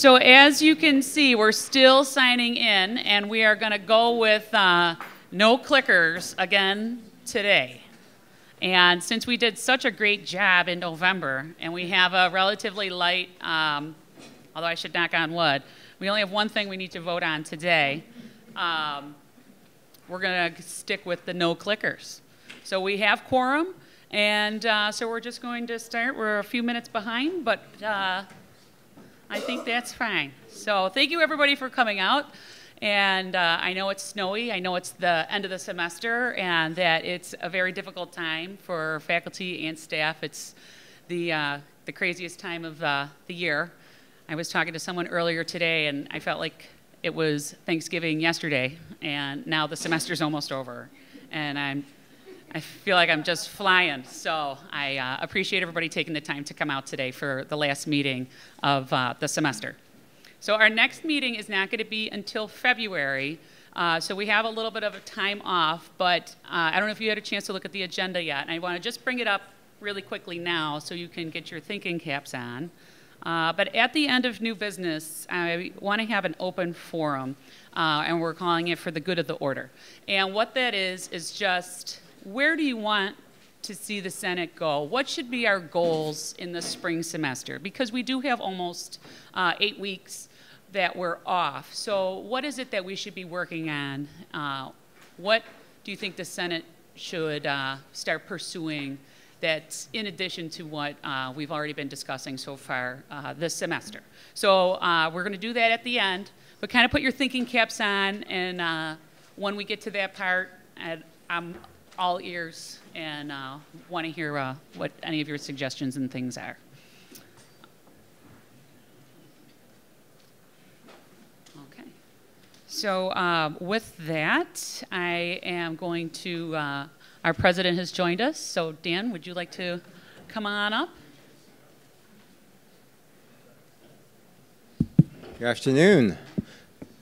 So as you can see, we're still signing in, and we are going to go with no clickers again today. And since we did such a great job in November, and we have a relatively light, although I should knock on wood, we only have one thing we need to vote on today. We're going to stick with the no clickers. So we have quorum, and so we're just going to start. We're a few minutes behind, but I think that's fine. So thank you, everybody, for coming out. And I know it's snowy. I know it's the end of the semester, and that it's a very difficult time for faculty and staff. It's the craziest time of the year. I was talking to someone earlier today, and I felt like it was Thanksgiving yesterday, and now the semester's almost over. And I feel like I'm just flying. So I appreciate everybody taking the time to come out today for the last meeting of the semester. So our next meeting is not going to be until February. So we have a little bit of a time off, but I don't know if you had a chance to look at the agenda yet. And I want to just bring it up really quickly now so you can get your thinking caps on. But at the end of new business, I want to have an open forum, and we're calling it For the Good of the Order. And what that is just, where do you want to see the Senate go? What should be our goals in the spring semester? Because we do have almost 8 weeks that we're off. So what is it that we should be working on? What do you think the Senate should start pursuing that's in addition to what we've already been discussing so far this semester? So we're going to do that at the end, but kind of put your thinking caps on, and when we get to that part, I'm all ears and want to hear what any of your suggestions and things are. Okay. So with that, I am going to, our president has joined us. So Dan, would you like to come on up? Good afternoon.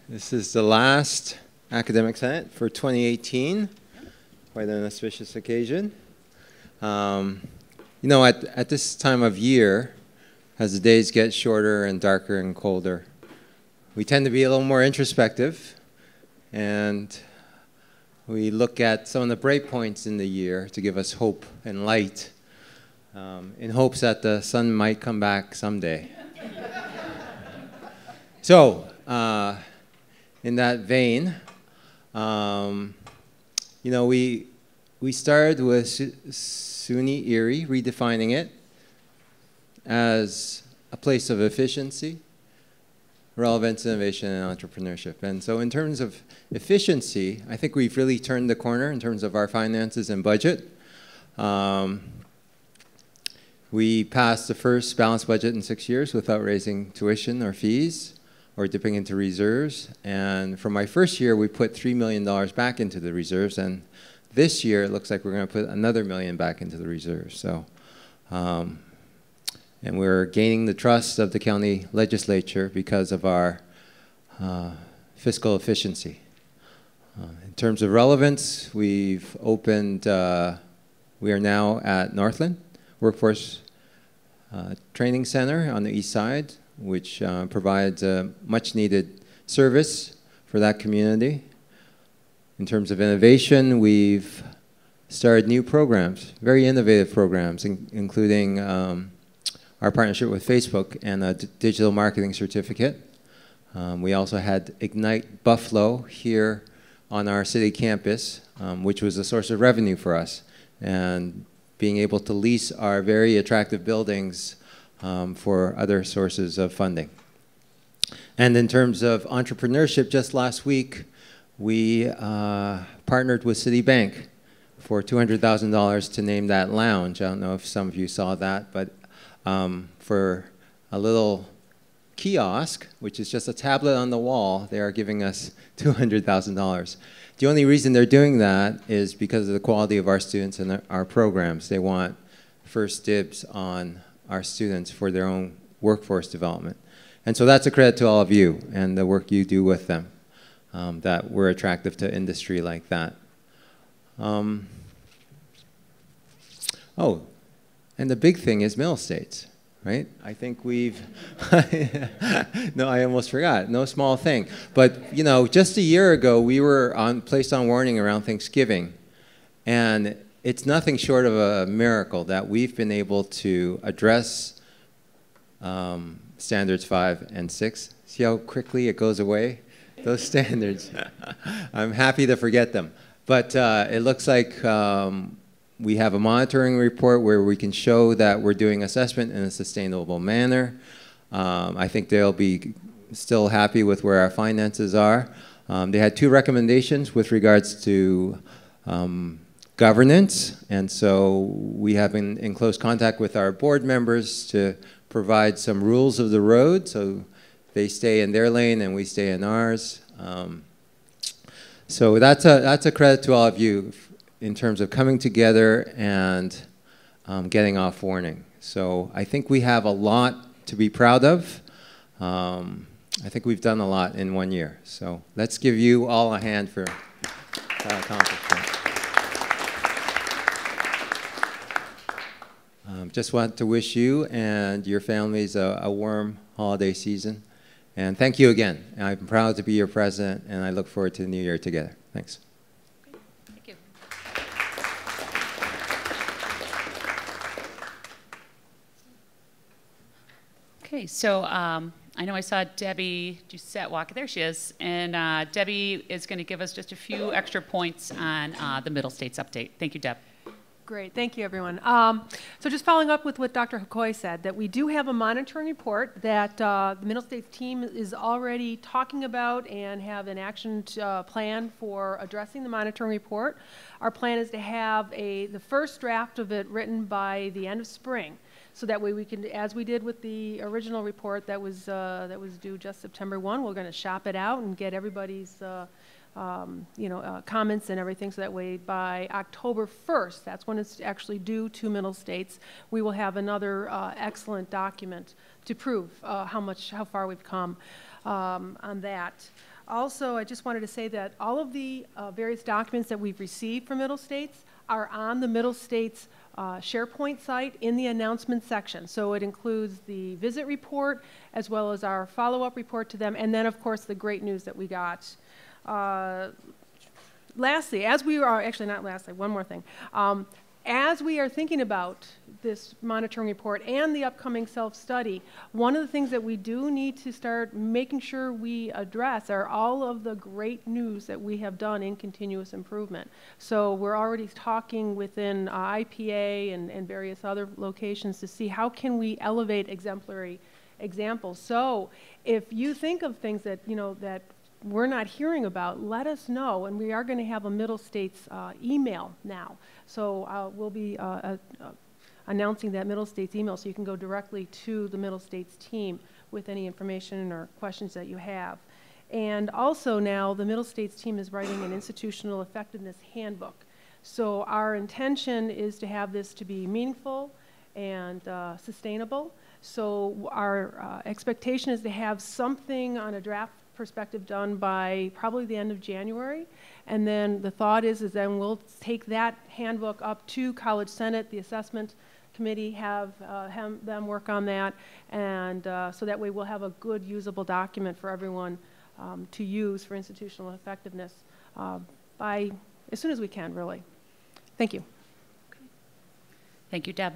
This is the last Academic Senate for 2018. Quite an auspicious occasion. You know, at this time of year, as the days get shorter and darker and colder, we tend to be a little more introspective, and we look at some of the break points in the year to give us hope and light, in hopes that the sun might come back someday. So, in that vein, you know, we started with SUNY Erie, redefining it as a place of efficiency, relevance, innovation, and entrepreneurship. And so in terms of efficiency, I think we've really turned the corner in terms of our finances and budget. We passed the first balanced budget in 6 years without raising tuition or fees or dipping into reserves. And for my first year, we put $3 million back into the reserves. And this year, it looks like we're going to put another $1 million back into the reserves. So, and we're gaining the trust of the county legislature because of our fiscal efficiency. In terms of relevance, we've opened, we are now at Northland Workforce Training Center on the east side, which provides a much needed service for that community. In terms of innovation, we've started new programs, very innovative programs, including our partnership with Facebook and a digital marketing certificate. We also had Ignite Buffalo here on our city campus, which was a source of revenue for us, and being able to lease our very attractive buildings for other sources of funding. And in terms of entrepreneurship, just last week, we partnered with Citibank for $200,000 to name that lounge. I don't know if some of you saw that, but for a little kiosk, which is just a tablet on the wall, they are giving us $200,000. The only reason they're doing that is because of the quality of our students and our programs. They want first dibs on our students for their own workforce development. And so that's a credit to all of you and the work you do with them, that we're attractive to industry like that. Oh, and the big thing is Middle States. right? I think we've, no, I almost forgot, no small thing. But, you know, just a year ago, we were placed on warning around Thanksgiving. And it's nothing short of a miracle that we've been able to address standards 5 and 6. See how quickly it goes away? Those standards. I'm happy to forget them. But it looks like we have a monitoring report where we can show that we're doing assessment in a sustainable manner. I think they'll be still happy with where our finances are. They had 2 recommendations with regards to governance, and so we have been in close contact with our board members to provide some rules of the road so they stay in their lane and we stay in ours. So that's a credit to all of you in terms of coming together and getting off warning. So I think we have a lot to be proud of. I think we've done a lot in 1 year. So let's give you all a hand for that accomplishment. Just want to wish you and your families a warm holiday season. And thank you again. I'm proud to be your president, and I look forward to the new year together. Thanks. Thank you. Okay, so I know I saw Debbie Doucette walk. There she is. And Debbie is going to give us just a few extra points on the Middle States update. Thank you, Deb. Great, thank you, everyone. So just following up with what Dr. Hikoy said, that we do have a monitoring report that the Middle States team is already talking about and have an action plan for addressing the monitoring report. Our plan is to have the first draft of it written by the end of spring. So that way we can, as we did with the original report that was due just September 1, we're going to shop it out and get everybody's comments and everything, so that way by October 1st, that's when it's actually due to Middle States, we will have another excellent document to prove how far we've come on that. Also, I just wanted to say that all of the various documents that we've received from Middle States are on the Middle States SharePoint site in the announcement section. So it includes the visit report as well as our follow-up report to them, and then of course the great news that we got. Lastly, one more thing. As we are thinking about this monitoring report and the upcoming self-study, one of the things that we do need to start making sure we address are all of the great news that we have done in continuous improvement. So we're already talking within IPA and various other locations to see how can we elevate exemplary examples. So if you think of things that, that we're not hearing about, let us know, and we are going to have a Middle States email now. So we'll be announcing that Middle States email, so you can go directly to the Middle States team with any information or questions that you have. And also now the Middle States team is writing an institutional effectiveness handbook. So our intention is to have this to be meaningful and sustainable. So our expectation is to have something on a draft perspective done by probably the end of January, and then the thought is then we'll take that handbook up to College Senate, the assessment committee, have them work on that, and so that way we'll have a good usable document for everyone to use for institutional effectiveness by as soon as we can, really. Thank you. Okay. Thank you, Deb.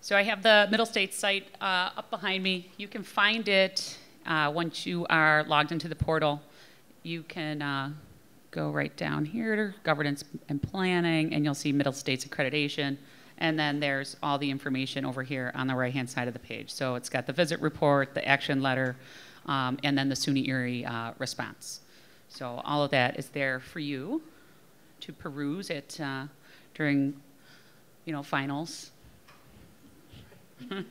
So I have the Middle States site up behind me. You can find it once you are logged into the portal. You can go right down here to governance and planning, and you'll see Middle States accreditation. And then there's all the information over here on the right-hand side of the page. So it's got the visit report, the action letter, and then the SUNY Erie response. So all of that is there for you to peruse it during, finals. Because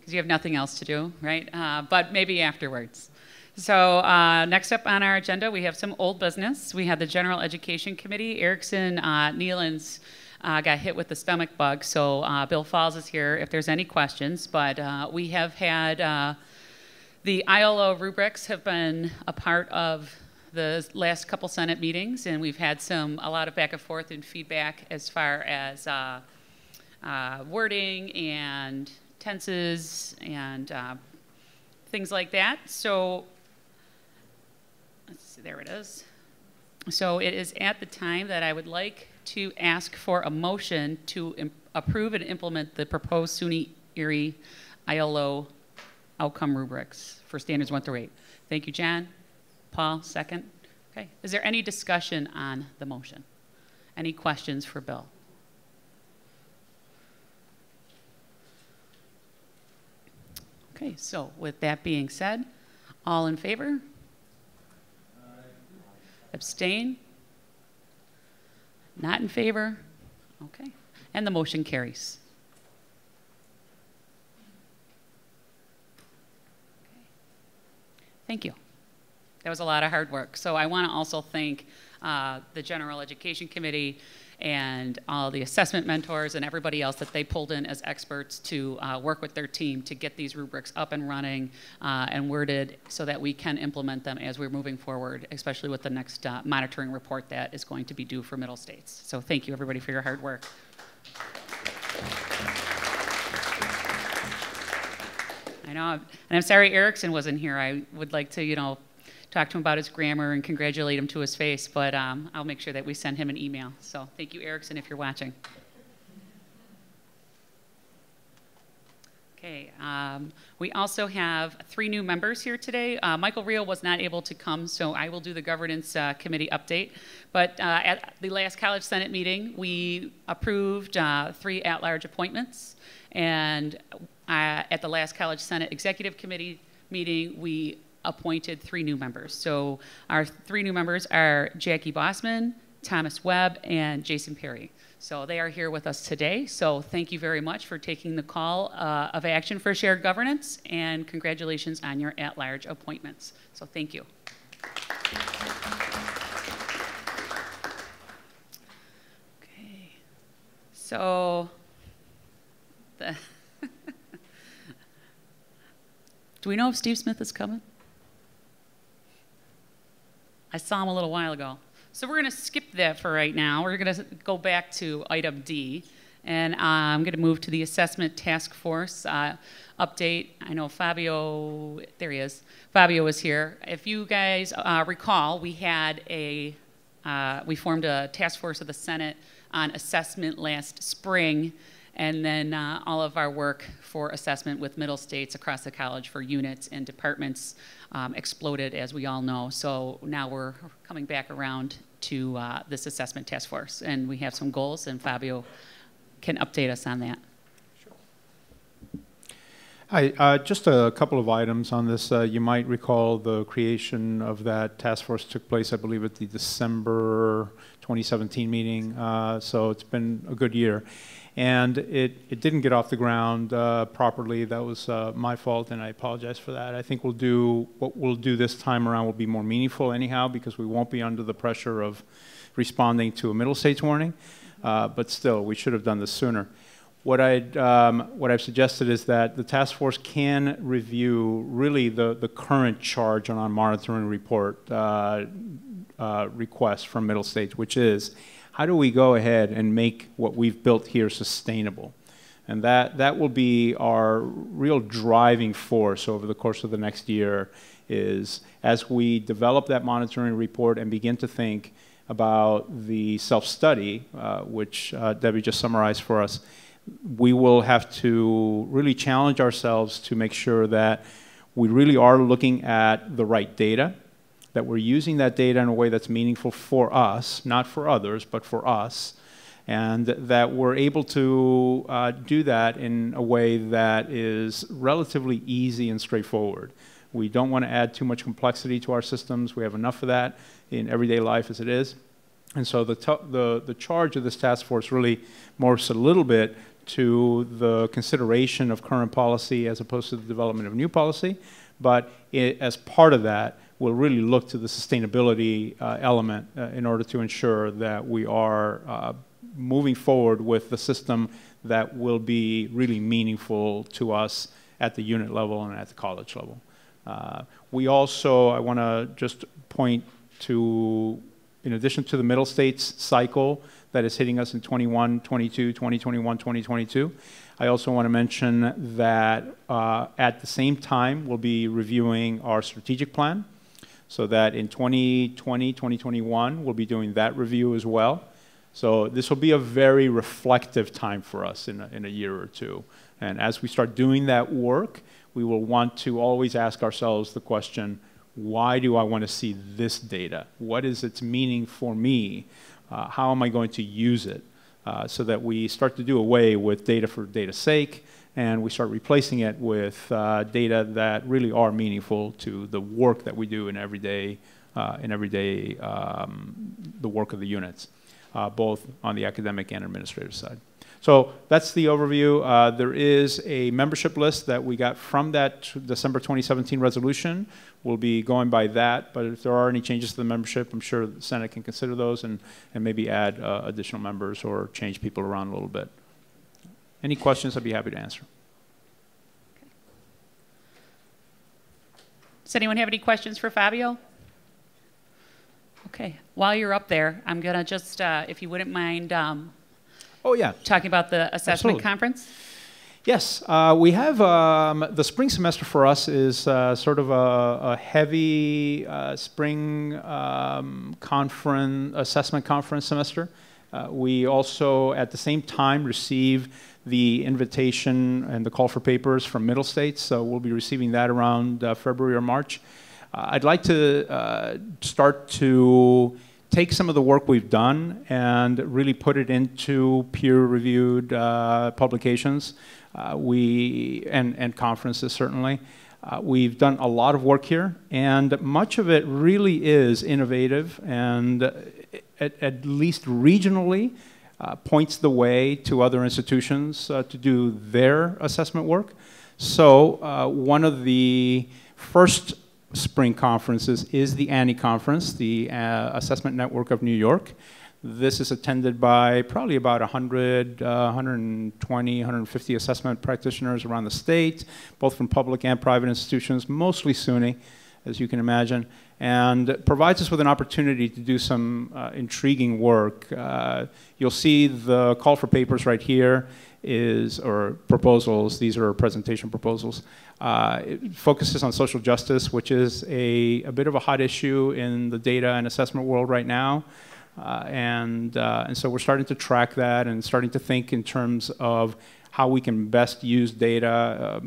you have nothing else to do, right? But maybe afterwards. So next up on our agenda, we have some old business. We have the General Education Committee. Erickson Nealon's got hit with the stomach bug, so Bill Falls is here if there's any questions. But we have had the ILO rubrics have been a part of the last couple Senate meetings, and we've had a lot of back and forth and feedback as far as wording and tenses and things like that. So let's see, there it is. So it is at the time that I would like to ask for a motion to approve and implement the proposed SUNY Erie ILO outcome rubrics for standards 1 through 8. Thank you, John. Paul, second. Okay. Is there any discussion on the motion? Any questions for Bill? Okay, so with that being said, all in favor? Abstain? Not in favor? Okay. And the motion carries. Okay. Thank you. That was a lot of hard work. So I want to also thank the General Education Committee and all the assessment mentors and everybody else that they pulled in as experts to work with their team to get these rubrics up and running and worded so that we can implement them as we're moving forward, especially with the next monitoring report that is going to be due for Middle States. So thank you, everybody, for your hard work. I know, and I'm sorry Erickson wasn't here. I would like to, talk to him about his grammar and congratulate him to his face, but I'll make sure that we send him an email. So thank you, Erickson, if you're watching. Okay, we also have 3 new members here today. Michael Reel was not able to come, so I will do the governance committee update. But at the last College Senate meeting, we approved 3 at-large appointments. And at the last College Senate Executive Committee meeting, we appointed 3 new members. So our 3 new members are Jackie Bossman, Thomas Webb, and Jason Perry. So they are here with us today. So thank you very much for taking the call of action for shared governance, and congratulations on your at-large appointments. So thank you. Okay. So do we know if Steve Smith is coming? I saw him a little while ago. So we're going to skip that for right now. We're going to go back to item D, and I'm going to move to the assessment task force update. I know Fabio, there he is. Fabio is here. If you guys recall, we formed a task force of the Senate on assessment last spring, and then all of our work for assessment with Middle States across the college for units and departments exploded, as we all know. So now we're coming back around to this assessment task force, and we have some goals, and Fabio can update us on that. Sure. Hi, just a couple of items on this. You might recall the creation of that task force took place, I believe, at the December 2017 meeting, so it's been a good year. And it didn't get off the ground properly. That was my fault, and I apologize for that. I think what we'll do this time around will be more meaningful anyhow, because we won't be under the pressure of responding to a Middle States warning. But still, we should have done this sooner. What I've suggested is that the task force can review really the current charge on our monitoring report request from Middle States, which is, how do we go ahead and make what we've built here sustainable? And that will be our real driving force over the course of the next year, is as we develop that monitoring report and begin to think about the self-study, which Debbie just summarized for us, we will have to really challenge ourselves to make sure that we really are looking at the right data, that we're using that data in a way that's meaningful for us, not for others, but for us, and that we're able to do that in a way that is relatively easy and straightforward. We don't want to add too much complexity to our systems. We have enough of that in everyday life as it is. And so the charge of this task force really morphs a little bit to the consideration of current policy as opposed to the development of new policy. But as part of that, we'll really look to the sustainability element in order to ensure that we are moving forward with the system that will be really meaningful to us at the unit level and at the college level. We also, I want to just point to in addition to the Middle States cycle that is hitting us in 21, 22, 2021, 2022, I also want to mention that at the same time, we'll be reviewing our strategic plan, so that in 2020, 2021, we'll be doing that review as well. So this will be a very reflective time for us in a year or two. And as we start doing that work, we will want to always ask ourselves the question, why do I want to see this data? What is its meaning for me? How am I going to use it? So that we start to do away with data for data's sake, and we start replacing it with data that really are meaningful to the work that we do in everyday, the work of the units, both on the academic and administrative side. So that's the overview. There is a membership list that we got from that December 2017 resolution. We'll be going by that, but if there are any changes to the membership, I'm sure the Senate can consider those and maybe add additional members or change people around a little bit. Any questions, I'd be happy to answer. Does anyone have any questions for Fabio? Okay, while you're up there, I'm gonna just, if you wouldn't mind, Oh yeah, talking about the assessment Absolutely. conference. yes. We have the spring semester for us is sort of a heavy spring assessment conference semester. We also, at the same time, receive the invitation and the call for papers from Middle States, so we'll be receiving that around February or March. I'd like to start to take some of the work we've done and really put it into peer-reviewed publications and conferences, certainly. We've done a lot of work here, and much of it really is innovative and at least regionally points the way to other institutions to do their assessment work. So one of the first spring conferences is the ANNE conference, the Assessment Network of New York. This is attended by probably about 100, 120, 150 assessment practitioners around the state, both from public and private institutions, mostly SUNY, as you can imagine, and provides us with an opportunity to do some intriguing work. You'll see the call for papers right here or proposals. These are presentation proposals. It focuses on social justice, which is a bit of a hot issue in the data and assessment world right now. And so we're starting to track that and starting to think in terms of how we can best use data,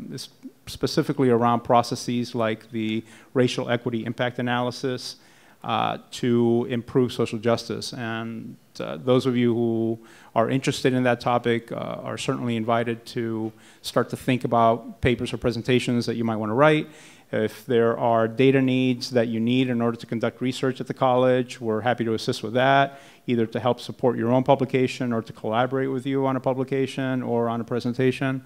specifically around processes like the racial equity impact analysis to improve social justice. And those of you who are interested in that topic are certainly invited to start to think about papers or presentations that you might want to write. If there are data needs that you need in order to conduct research at the college, we're happy to assist with that, either to help support your own publication or to collaborate with you on a publication or on a presentation.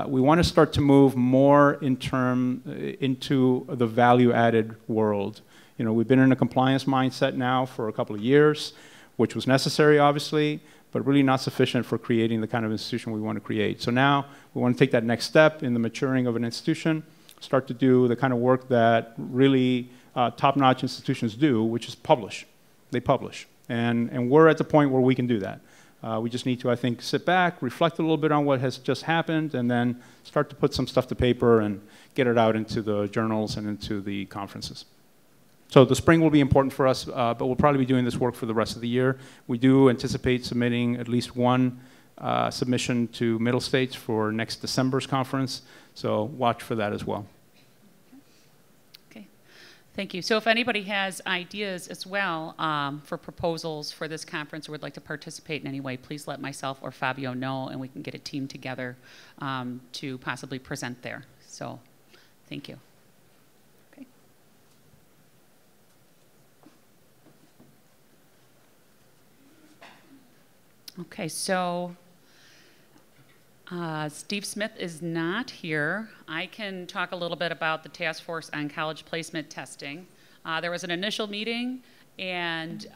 We want to start to move more into the value-added world. You know, we've been in a compliance mindset now for a couple of years, which was necessary, obviously, but really not sufficient for creating the kind of institution we want to create. So now we want to take that next step in the maturing of an institution, start to do the kind of work that really top-notch institutions do, which is publish. They publish. And we're at the point where we can do that. We just need to, I think, sit back, reflect a little bit on what has just happened, and then start to put some stuff to paper and get it out into the journals and into the conferences. So the spring will be important for us, but we'll probably be doing this work for the rest of the year. We do anticipate submitting at least one submission to Middle States for next December's conference, so watch for that as well. Okay, thank you. So if anybody has ideas as well for proposals for this conference or would like to participate in any way, please let myself or Fabio know, and we can get a team together to possibly present there. So thank you. Okay, so Steve Smith is not here. I can talk a little bit about the task force on college placement testing. There was an initial meeting, and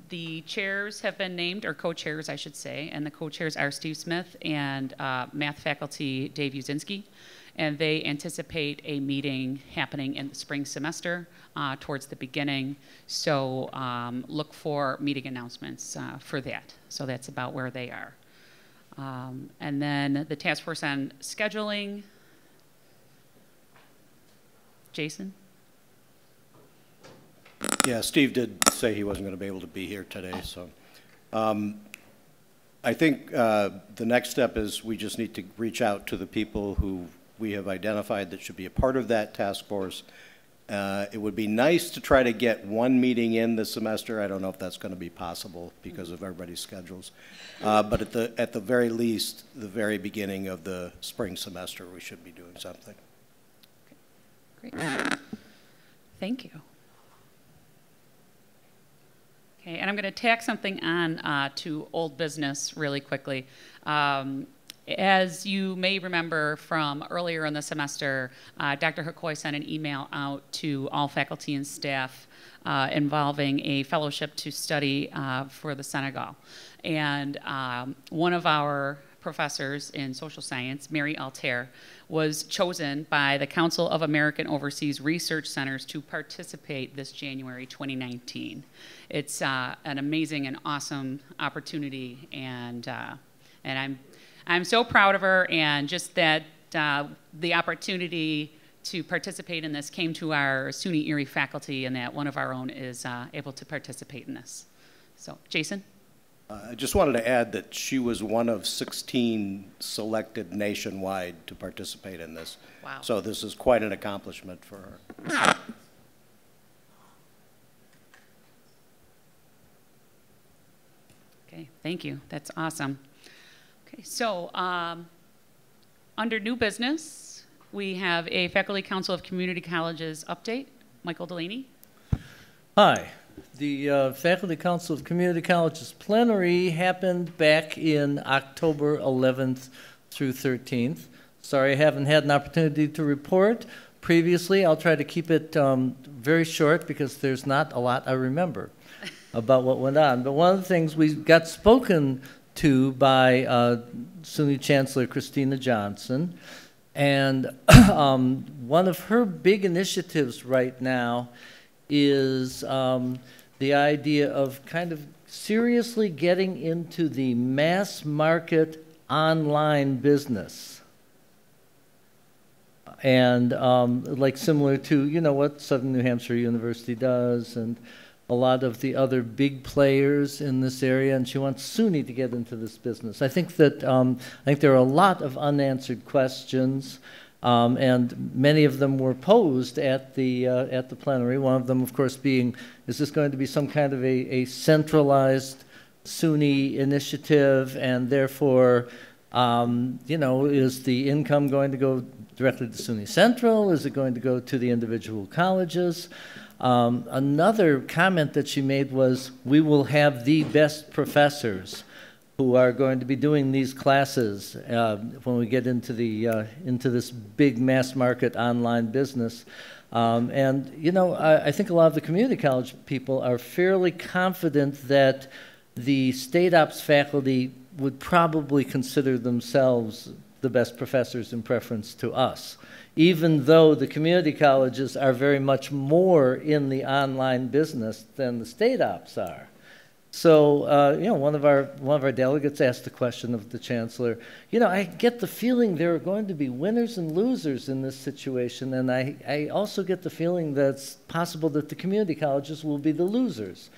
The chairs have been named, or co-chairs, I should say, and the co-chairs are Steve Smith and math faculty Dave Uzinski, and they anticipate a meeting happening in the spring semester towards the beginning. So look for meeting announcements for that. So that's about where they are. And then the task force on scheduling. Jason? Yeah, Steve did say he wasn't going to be able to be here today, so. I think the next step is we just need to reach out to the people who we have identified that should be a part of that task force. It would be nice to try to get one meeting in this semester. I don't know if that's going to be possible because of everybody's schedules. But at the very least, the very beginning of the spring semester, we should be doing something. Great. Thank you. Okay, and I'm going to tack something on to old business really quickly. As you may remember from earlier in the semester, Dr. Hakoy sent an email out to all faculty and staff involving a fellowship to study for the Senegal. And one of our professors in social science, Mary Altair, was chosen by the Council of American Overseas Research Centers to participate this January 2019. It's an amazing and awesome opportunity, and I'm so proud of her, and just that the opportunity to participate in this came to our SUNY Erie faculty, and that one of our own is able to participate in this. So, Jason? I just wanted to add that she was one of 16 selected nationwide to participate in this. Wow. So this is quite an accomplishment for her. Okay, thank you. That's awesome. Okay, so under new business, we have a Faculty Council of Community Colleges update. Michael Delaney. Hi. The Faculty Council of Community Colleges plenary happened back in October 11th through 13th. Sorry I haven't had an opportunity to report previously. I'll try to keep it very short because there's not a lot I remember about what went on. But one of the things we got spoken to by SUNY Chancellor Christina Johnson, and one of her big initiatives right now is the idea of kind of seriously getting into the mass market online business. And like similar to, you know, what Southern New Hampshire University does and a lot of the other big players in this area, and she wants SUNY to get into this business. I think that there are a lot of unanswered questions. And many of them were posed at the plenary. One of them, of course, being, is this going to be some kind of a centralized SUNY initiative, and therefore, you know, is the income going to go directly to SUNY Central? Is it going to go to the individual colleges? Another comment that she made was, we will have the best professors who are going to be doing these classes when we get into this big mass market online business. And you know, I think a lot of the community college people are fairly confident that the state ops faculty would probably consider themselves the best professors in preference to us, even though the community colleges are very much more in the online business than the state ops are. So, you know, one of our delegates asked the question of the chancellor, you know, I get the feeling there are going to be winners and losers in this situation, and I also get the feeling that it's possible that the community colleges will be the losers.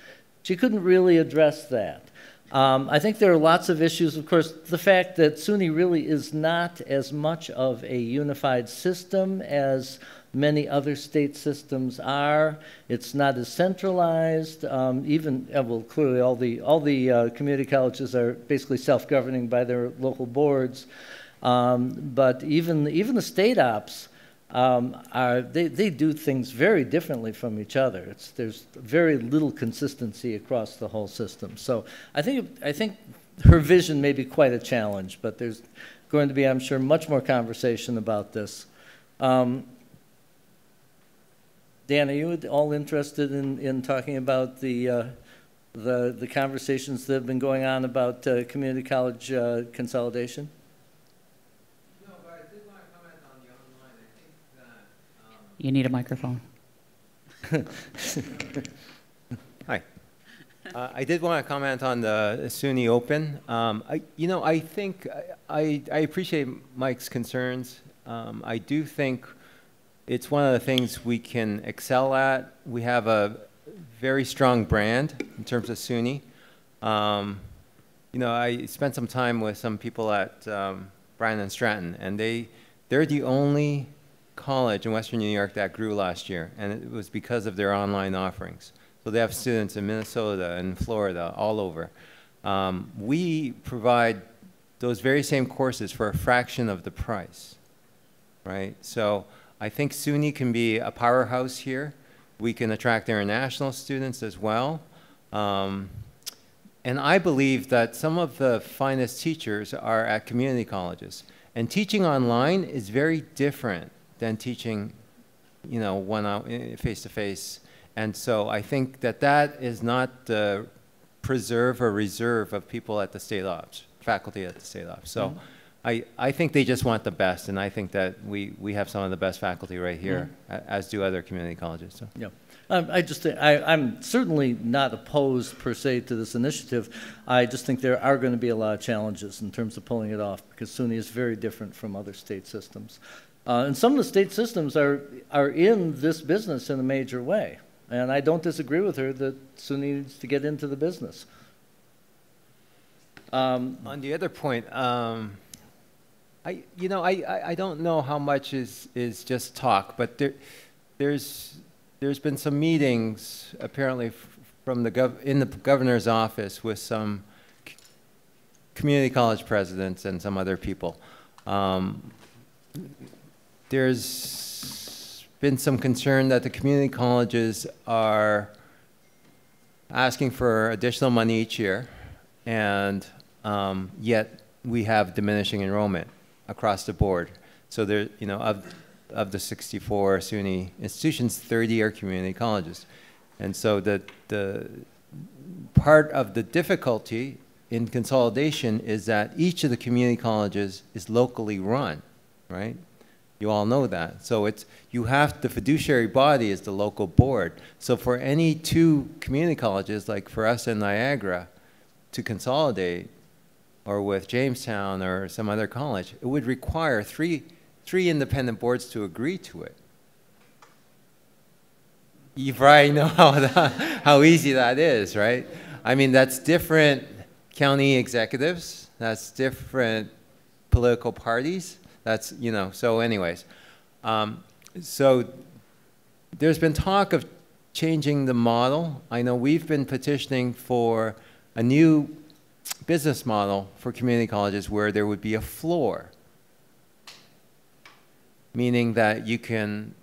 She couldn't really address that. I think there are lots of issues. Of course, the fact that SUNY really is not as much of a unified system as many other state systems are. It's not as centralized. Even, well, clearly all the community colleges are basically self-governing by their local boards. But even the state ops they do things very differently from each other. There's very little consistency across the whole system. So I think her vision may be quite a challenge, but there's going to be, I'm sure, much more conversation about this. Dan, are you all interested in talking about the the conversations that have been going on about community college consolidation? No, but I did want to comment on the online. I think that You need a microphone. Hi. I did want to comment on the SUNY Open. I think I appreciate Mike's concerns. I do think it's one of the things we can excel at. We have a very strong brand in terms of SUNY. I spent some time with some people at Bryan and Stratton, and they're the only college in Western New York that grew last year, and it was because of their online offerings. So they have students in Minnesota and Florida, all over. We provide those very same courses for a fraction of the price, right? So I think SUNY can be a powerhouse here. We can attract international students as well. And I believe that some of the finest teachers are at community colleges. And teaching online is very different than teaching, face-to-face. And so I think that is not the preserve or reserve of people at the state ops, faculty at the state ops. So I think they just want the best, and I think that we have some of the best faculty right here, as do other community colleges. So. Yeah. I'm certainly not opposed per se to this initiative. I just think there are going to be a lot of challenges in terms of pulling it off, because SUNY is very different from other state systems. And some of the state systems are in this business in a major way. And I don't disagree with her that SUNY needs to get into the business. On the other point, I don't know how much is just talk, but there's been some meetings apparently from in the governor's office with some community college presidents and some other people. There's been some concern that the community colleges are asking for additional money each year, and yet we have diminishing enrollment across the board. So there, of the 64 SUNY institutions, 30 are community colleges, and so the part of the difficulty in consolidation is that each of the community colleges is locally run, right? You all know that. So the fiduciary body is the local board. So for any two community colleges, like for us in Niagara, to consolidate, or with Jamestown or some other college, it would require three independent boards to agree to it. You probably know how easy that is, right? I mean, that's different county executives, that's different political parties. That's, so anyways. So there's been talk of changing the model. I know we've been petitioning for a new business model for community colleges where there would be a floor, meaning that you can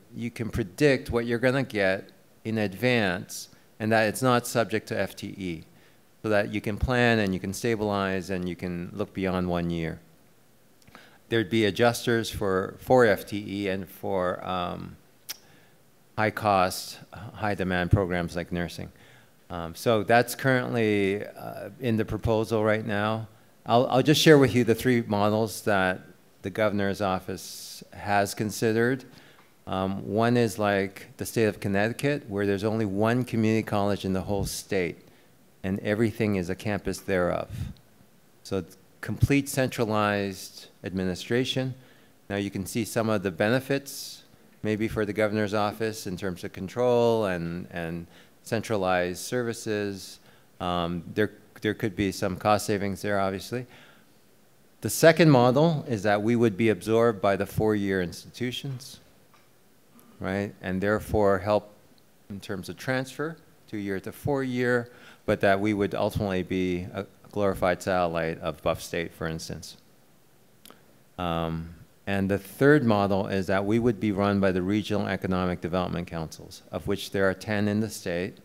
predict what you're going to get in advance and that it's not subject to FTE, so that you can plan and you can stabilize and you can look beyond 1 year. There'd be adjusters for FTE and for high cost, high demand programs like nursing. So that's currently in the proposal right now. I'll just share with you the three models that the governor's office has considered. One is like the state of Connecticut, where there's only one community college in the whole state, and everything is a campus thereof. So it's complete centralized administration. Now you can see some of the benefits maybe for the governor's office in terms of control and centralized services. There could be some cost savings there, obviously. The second model is that we would be absorbed by the four-year institutions, right? And therefore help in terms of transfer, 2-year to 4-year, but that we would ultimately be a glorified satellite of Buff State, for instance. And the third model is that we would be run by the regional economic development councils, of which there are 10 in the state.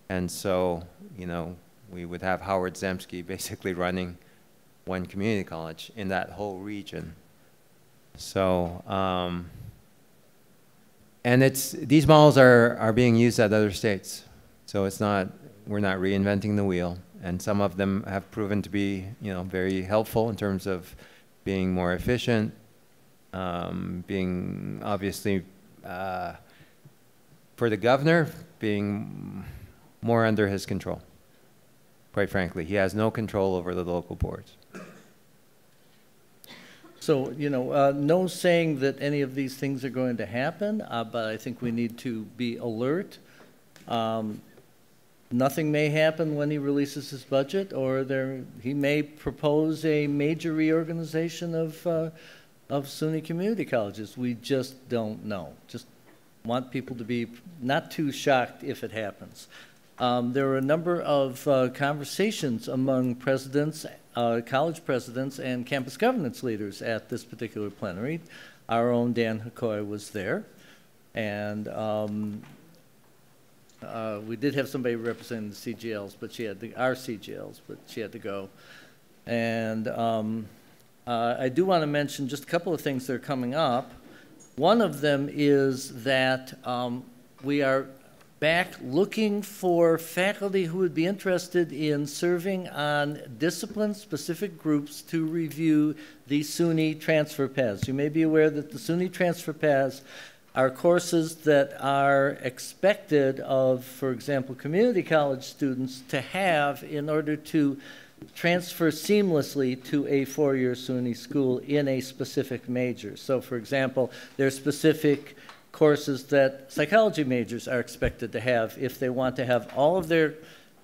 And so, you know, we would have Howard Zemsky basically running one community college in that whole region. So, and these models are being used at other states. So it's not, we're not reinventing the wheel, and some of them have proven to be, very helpful in terms of being more efficient, being obviously, for the governor, being more under his control. Quite frankly, he has no control over the local boards. So, no saying that any of these things are going to happen, but I think we need to be alert. Nothing may happen when he releases his budget, or he may propose a major reorganization of SUNY community colleges. We just don't know. Just want people to be not too shocked if it happens. There were a number of conversations among presidents, college presidents, and campus governance leaders at this particular plenary. Our own Dan Hakoy was there, and we did have somebody representing the CGLs, but our CGLs, but she had to go. And I do want to mention just a couple of things that are coming up. One of them is that we are back looking for faculty who would be interested in serving on discipline-specific groups to review the SUNY transfer paths. You may be aware that the SUNY transfer paths are courses that are expected of, for example, community college students to have in order to transfer seamlessly to a four-year SUNY school in a specific major. So, for example, there are specific courses that psychology majors are expected to have if they want to have all of their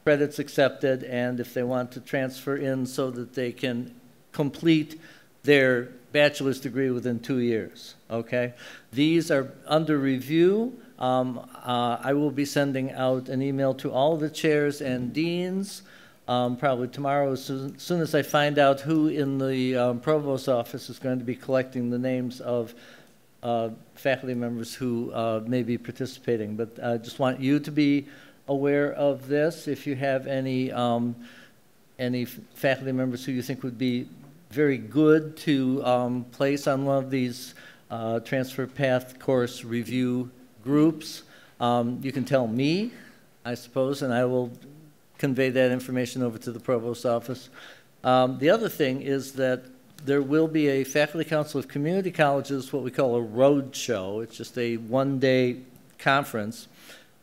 credits accepted and if they want to transfer in so that they can complete their bachelor's degree within 2 years, okay? These are under review. I will be sending out an email to all the chairs and deans probably tomorrow as soon as I find out who in the provost's office is going to be collecting the names of faculty members who may be participating. But I just want you to be aware of this. If you have any faculty members who you think would be very good to place on one of these transfer path course review groups, you can tell me, I suppose, and I will convey that information over to the provost's office. The other thing is that there will be a Faculty Council of Community Colleges, what we call a road show. It's just a one-day conference,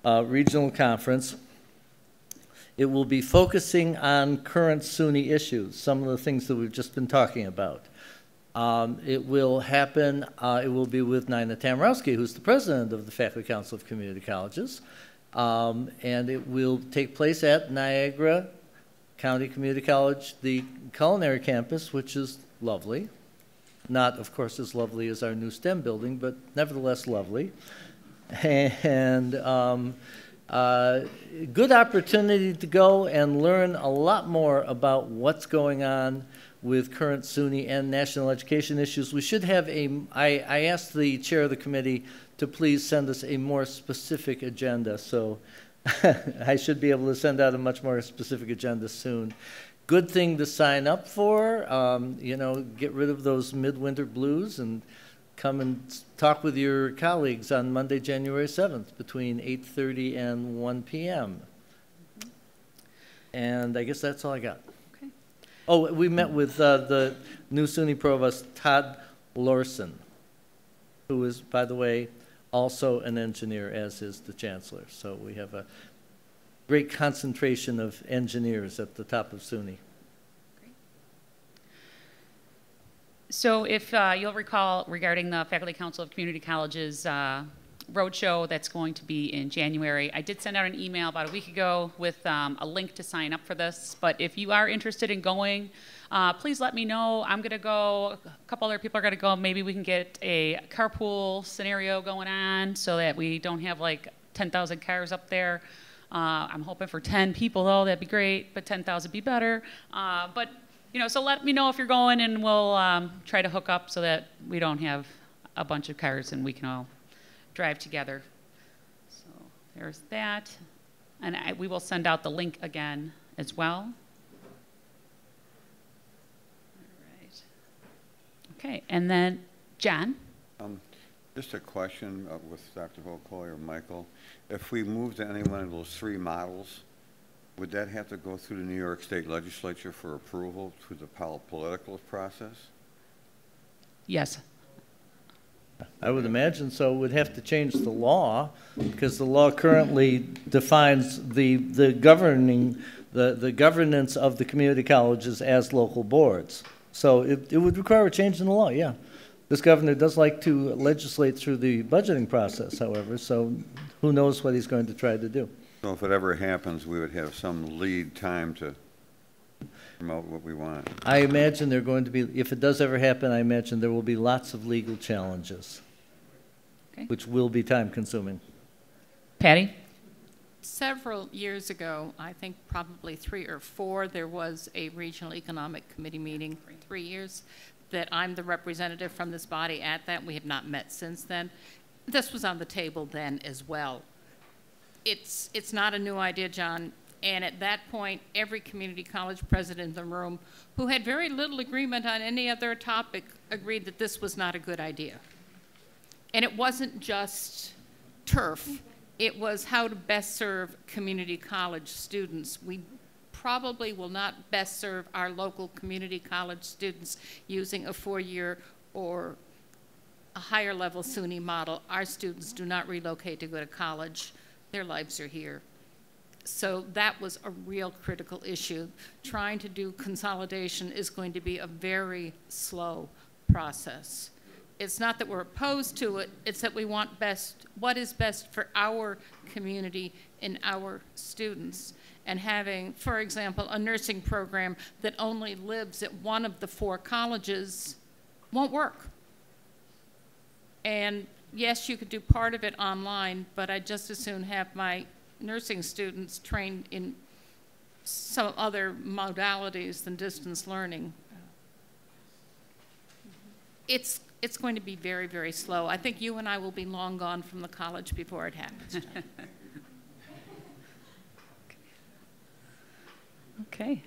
regional conference. It will be focusing on current SUNY issues, some of the things that we've just been talking about. It will happen, it will be with Nina Tamrowski, who's the president of the Faculty Council of Community Colleges, and it will take place at Niagara County Community College, the culinary campus, which is lovely. Not, of course, as lovely as our new STEM building, but nevertheless lovely. And good opportunity to go and learn a lot more about what's going on with current SUNY and national education issues. We should have I asked the chair of the committee to please send us a more specific agenda, so I should be able to send out a much more specific agenda soon. Good thing to sign up for, get rid of those midwinter blues and come and talk with your colleagues on Monday, January 7th between 8:30 and 1 p.m. And I guess that's all I got. Okay. Oh, we met with the new SUNY provost, Todd Lorson, who is, by the way, also an engineer, as is the chancellor. So we have a great concentration of engineers at the top of SUNY. Great. So if you'll recall, regarding the Faculty Council of Community Colleges roadshow that's going to be in January, I did send out an email about a week ago with a link to sign up for this. But if you are interested in going, please let me know. I'm going to go. A couple other people are going to go. Maybe we can get a carpool scenario going on so that we don't have like 10,000 cars up there. I'm hoping for 10 people, though. That'd be great, but 10,000 would be better. But, so let me know if you're going, and we'll try to hook up so that we don't have a bunch of cars and we can all drive together. So there's that. And we will send out the link again as well. All right. Okay, and then John? Just a question with Dr. Hakoy or Michael. If we move to any one of those three models, Would that have to go through the New York State Legislature for approval through the political process? Yes. I would imagine so. We'd have to change the law, because the law currently defines the governance of the community colleges as local boards. So it would require a change in the law, yeah. This governor does like to legislate through the budgeting process, however, so who knows what he's going to try to do. So if it ever happens, we would have some lead time to promote what we want. I imagine there are going to be, if it does ever happen, I imagine there will be lots of legal challenges, Okay. which will be time-consuming. Patty? Several years ago, I think probably 3 or 4, there was a Regional Economic Committee meeting for 3 years that I'm the representative from this body at that. We have not met since then. This was on the table then as well. It's not a new idea, John, and at that point, every community college president in the room who had very little agreement on any other topic agreed that this was not a good idea. And it wasn't just turf. It was how to best serve community college students. We probably will not best serve our local community college students using a 4-year or a higher level SUNY model. Our students do not relocate to go to college. Their lives are here. So that was a real critical issue. Trying to do consolidation is going to be a very slow process. It's not that we're opposed to it, it's that we want what is best for our community and our students. And having, for example, a nursing program that only lives at one of the 4 colleges won't work. And yes, you could do part of it online, but I'd just as soon have my nursing students trained in some other modalities than distance learning. It's going to be very, very slow. I think you and I will be long gone from the college before it happens. Okay.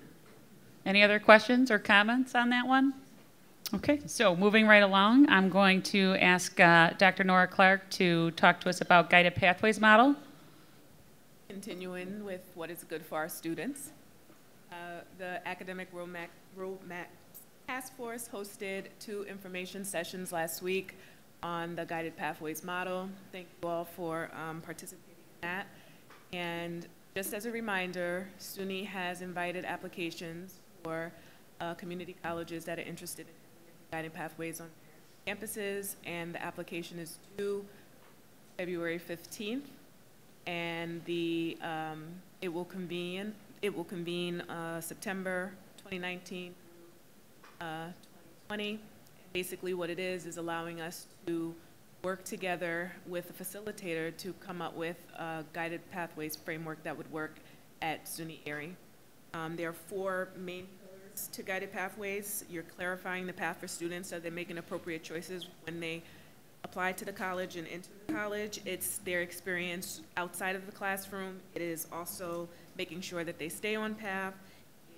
Any other questions or comments on that one? Okay, so moving right along, I'm going to ask Dr. Nora Clark to talk to us about Guided Pathways model. Continuing with what is good for our students. The Academic Roadmap Task Force hosted 2 information sessions last week on the Guided Pathways model. Thank you all for participating in that. And just as a reminder, SUNY has invited applications for community colleges that are interested in Guided Pathways on campuses, and the application is due February 15th, and it will convene September 2019 2020. Basically what it is allowing us to work together with a facilitator to come up with a Guided Pathways framework that would work at SUNY Erie. There are 4 main pillars to Guided Pathways. You're clarifying the path for students so they're making appropriate choices when they apply to the college and into the college. It's their experience outside of the classroom. It is also making sure that they stay on path,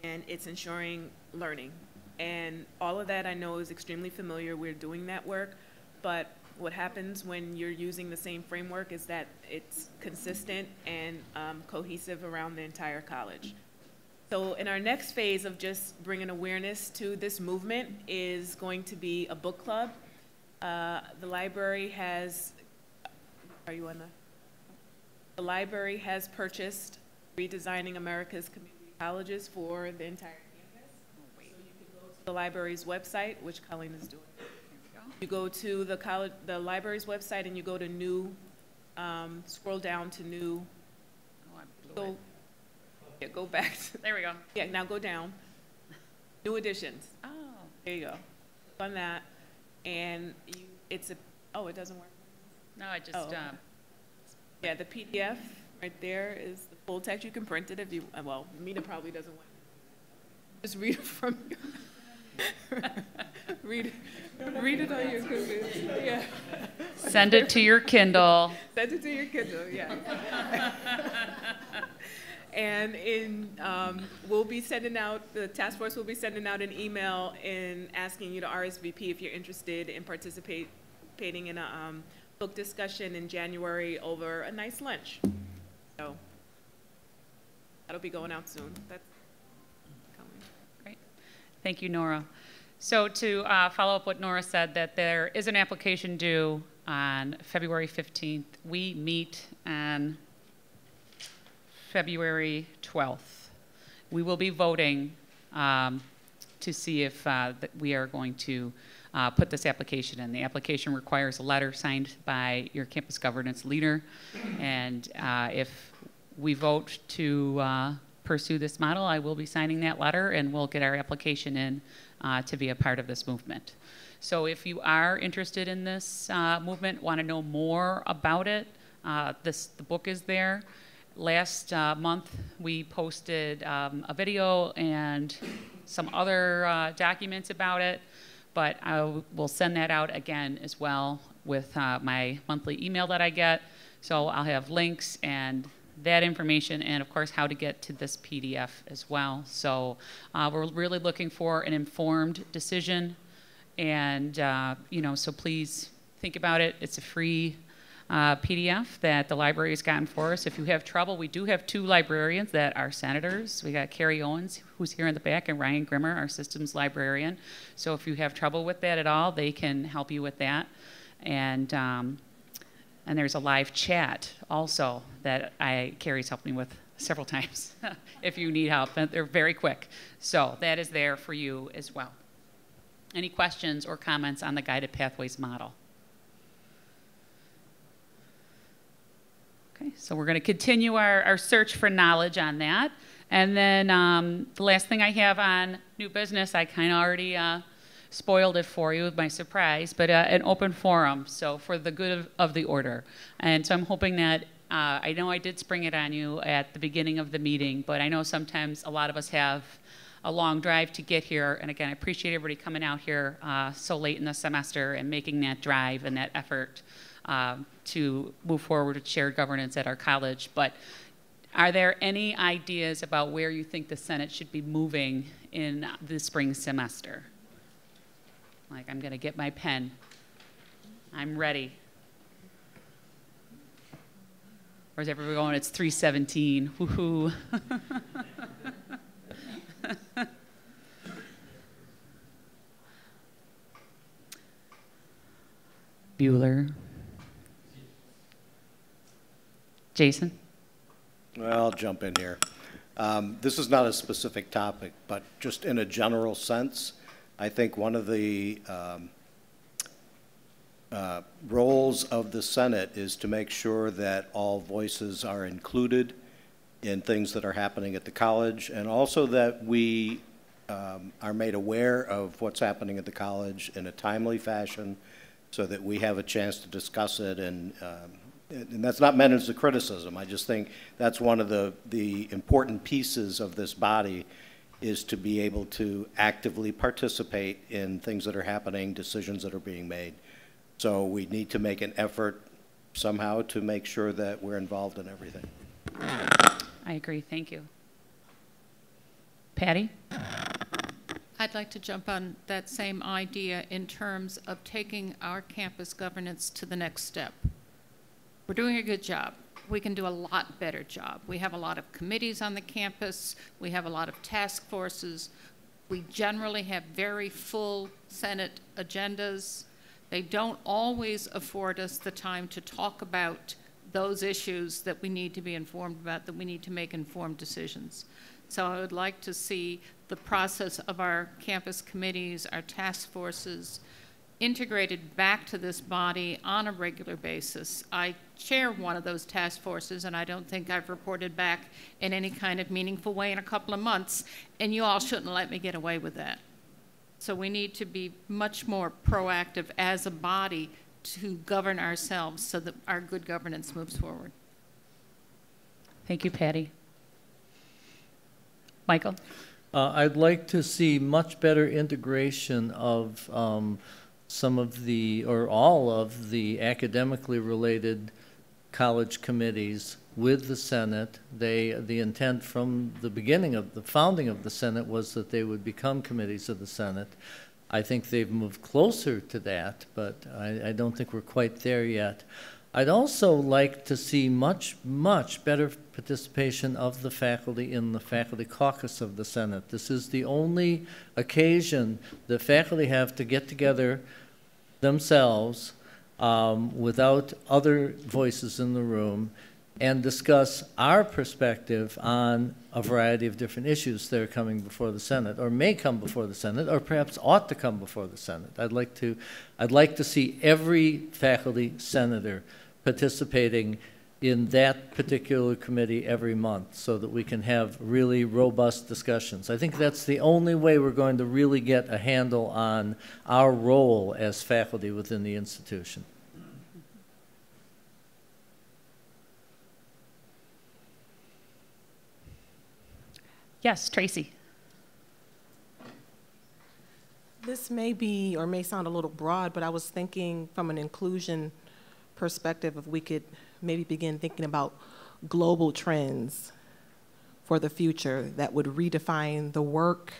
and it's ensuring learning. And all of that I know is extremely familiar. We're doing that work, but what happens when you're using the same framework is that it's consistent and cohesive around the entire college. So in our next phase of just bringing awareness to this movement is going to be a book club. The library has, the library has purchased Redesigning America's Community Colleges for the entire campus. So you can go to the library's website, which Colleen is doing. You go to the library's website and you go to new, scroll down to new, go back. There we go. Yeah, now go down. New editions. Oh. There you go. Click on that, and it doesn't work. No, I just, yeah, the PDF right there is the full text. You can print it if you, well, Mina probably doesn't want it. Just read it from your, read it on your computer. Yeah. Send it to your Kindle. Send it to your Kindle, yeah. And we'll be sending out, the task force will be sending out an email and asking you to RSVP if you're interested in participating in a book discussion in January over a nice lunch. So that'll be going out soon. That's coming. Great. Thank you, Nora. So to follow up what Nora said, that there is an application due on February 15th. We meet on February 12th. We will be voting to see if that we are going to put this application in. The application requires a letter signed by your campus governance leader, and if we vote to pursue this model, I will be signing that letter, and we'll get our application in to be a part of this movement. So if you are interested in this movement, want to know more about it, the book is there. Last month, we posted a video and some other documents about it, but I will send that out again as well with my monthly email that I get. So I'll have links and that information, and of course how to get to this PDF as well. So we're really looking for an informed decision, and so please think about it. It's a free PDF that the library has gotten for us. If you have trouble, we do have 2 librarians that are senators. We got Carrie Owens, who's here in the back, and Ryan Grimmer, our systems librarian. So if you have trouble with that at all, they can help you with that. And there's a live chat also that Carrie's helped me with several times if you need help. And they're very quick. So that is there for you as well. Any questions or comments on the Guided Pathways model? Okay, so we're going to continue our search for knowledge on that. And then the last thing I have on new business, I kind of already spoiled it for you with my surprise, but an open forum, so for the good of the order. And so I'm hoping that, I know I did spring it on you at the beginning of the meeting, but I know sometimes a lot of us have a long drive to get here. And again, I appreciate everybody coming out here so late in the semester and making that drive and that effort to move forward with shared governance at our college. But are there any ideas about where you think the Senate should be moving in the spring semester? Like, I'm going to get my pen. I'm ready. Or is everybody going, it's 3:17, woohoo. Bueller. Jason? Well, I'll jump in here. This is not a specific topic, but just in a general sense, I think one of the roles of the Senate is to make sure that all voices are included in things that are happening at the college, and also that we are made aware of what's happening at the college in a timely fashion so that we have a chance to discuss it. And that's not meant as a criticism. I just think that's one of the important pieces of this body, is to be able to actively participate in things that are happening, decisions that are being made. So we need to make an effort somehow to make sure that we're involved in everything. I agree. Thank you. Patty? I'd like to jump on that same idea in terms of taking our campus governance to the next step. We're doing a good job. We can do a lot better job. We have a lot of committees on the campus. We have a lot of task forces. We generally have very full Senate agendas. They don't always afford us the time to talk about those issues that we need to be informed about, that we need to make informed decisions. So I would like to see the process of our campus committees, our task forces, integrated back to this body on a regular basis. I chair one of those task forces, and I don't think I've reported back in any kind of meaningful way in a couple of months, and you all shouldn't let me get away with that. So we need to be much more proactive as a body to govern ourselves so that our good governance moves forward. Thank you, Patty. Michael? I'd like to see much better integration of some of the, or all of the academically related college committees with the Senate. The intent from the beginning of the founding of the Senate was that they would become committees of the Senate. I think they've moved closer to that, but I don't think we're quite there yet. I'd also like to see much, much better participation of the faculty in the faculty caucus of the Senate. This is the only occasion the faculty have to get together themselves without other voices in the room and discuss our perspective on a variety of different issues that are coming before the Senate, or may come before the Senate, or perhaps ought to come before the Senate. I'd like to see every faculty senator participating in that particular committee every month so that we can have really robust discussions. I think that's the only way we're going to really get a handle on our role as faculty within the institution. Yes, Tracy. This may be or may sound a little broad, but I was thinking from an inclusion perspective, if we could maybe begin thinking about global trends for the future that would redefine the work,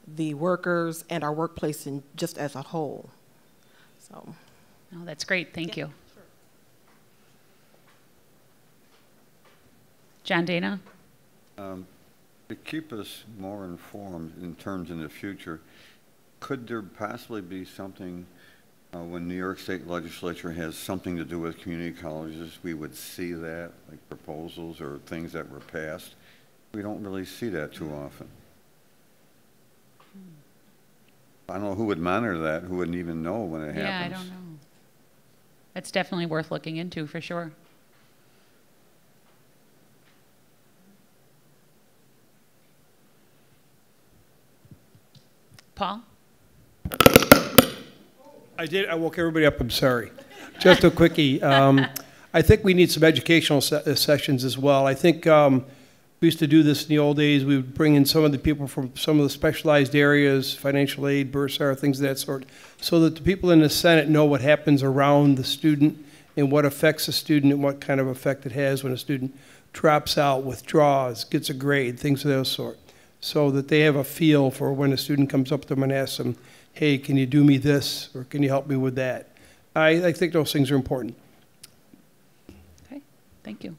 the workers, and our workplace in just as a whole. So. Oh, that's great. Thank you. Sure. John Dana? To keep us more informed in terms in the future, could there possibly be something when New York State Legislature has something to do with community colleges, we would see that, like proposals or things that were passed? We don't really see that too often. I don't know who would monitor that, who wouldn't even know when it happens. Yeah, I don't know. It's definitely worth looking into for sure. Paul? I woke everybody up, I'm sorry. Just a quickie. I think we need some educational sessions as well. I think we used to do this in the old days. We would bring in some of the people from some of the specialized areas, financial aid, bursar, things of that sort, so that the people in the Senate know what happens around the student and what affects a student and what kind of effect it has when a student drops out, withdraws, gets a grade, things of that sort, so that they have a feel for when a student comes up to them and asks them, hey, can you do me this, or can you help me with that? I think those things are important. Okay, thank you.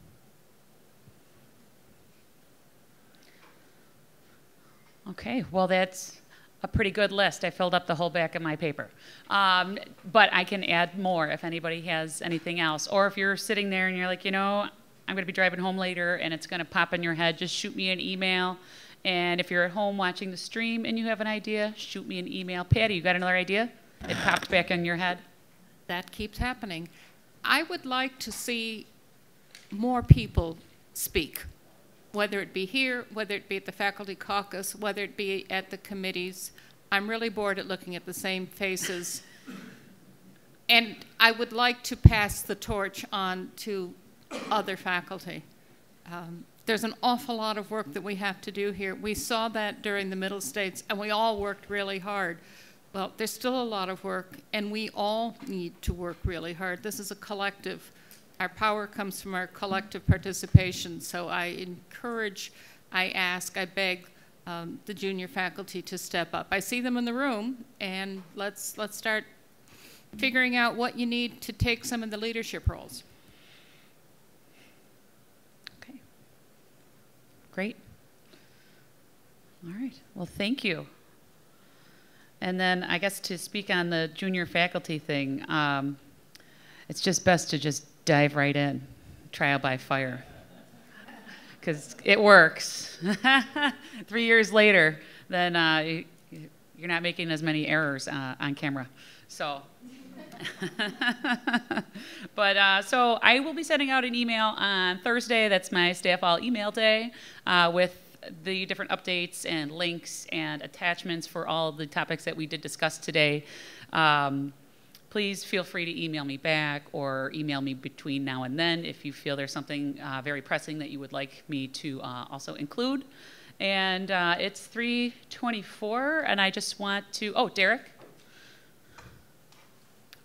Okay, well, that's a pretty good list. I filled up the whole back of my paper. But I can add more if anybody has anything else. Or if you're sitting there and you're like, you know, I'm going to be driving home later and it's going to pop in your head, just shoot me an email. And if you're at home watching the stream and you have an idea, shoot me an email. Patty, you got another idea? It popped back in your head. That keeps happening. I would like to see more people speak, whether it be here, whether it be at the faculty caucus, whether it be at the committees. I'm really bored at looking at the same faces. And I would like to pass the torch on to other faculty. There's an awful lot of work that we have to do here. We saw that during the Middle States, and we all worked really hard. Well, there's still a lot of work, and we all need to work really hard. This is a collective. Our power comes from our collective participation, so I encourage, I ask, I beg the junior faculty to step up. I see them in the room, and let's start figuring out what you need to take some of the leadership roles. Great. All right. Well, thank you. And then I guess to speak on the junior faculty thing, it's just best to just dive right in, trial by fire, because it works. 3 years later, then you're not making as many errors on camera. So. But so I will be sending out an email on Thursday. That's my staff all email day with the different updates and links and attachments for all of the topics that we did discuss today. Please feel free to email me back or email me between now and then if you feel there's something very pressing that you would like me to also include. And it's 3:24, and I just want to, oh, Derek?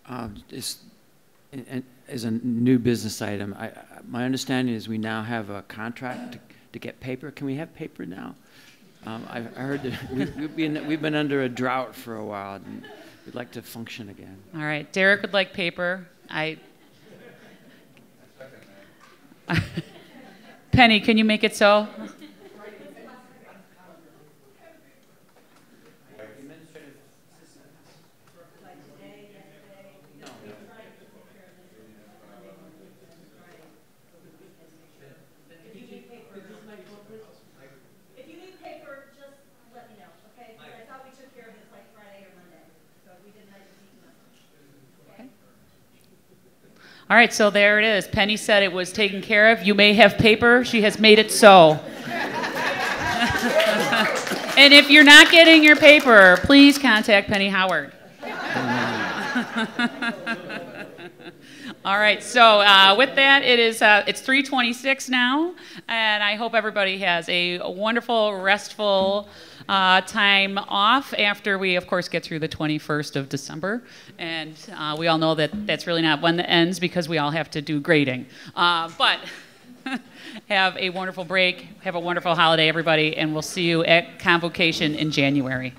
As a new business item, my understanding is we now have a contract to get paper. Can we have paper now? I heard that we've been under a drought for a while, and we'd like to function again. All right, Derek would like paper. Penny, can you make it so? All right, so there it is. Penny said it was taken care of. You may have paper. She has made it so. And if you're not getting your paper, please contact Penny Howard. All right, so with that, it's 3:26 now, and I hope everybody has a wonderful, restful time off after we, of course, get through the 21st of December. And we all know that that's really not when it ends because we all have to do grading. But have a wonderful break. Have a wonderful holiday, everybody, and we'll see you at Convocation in January.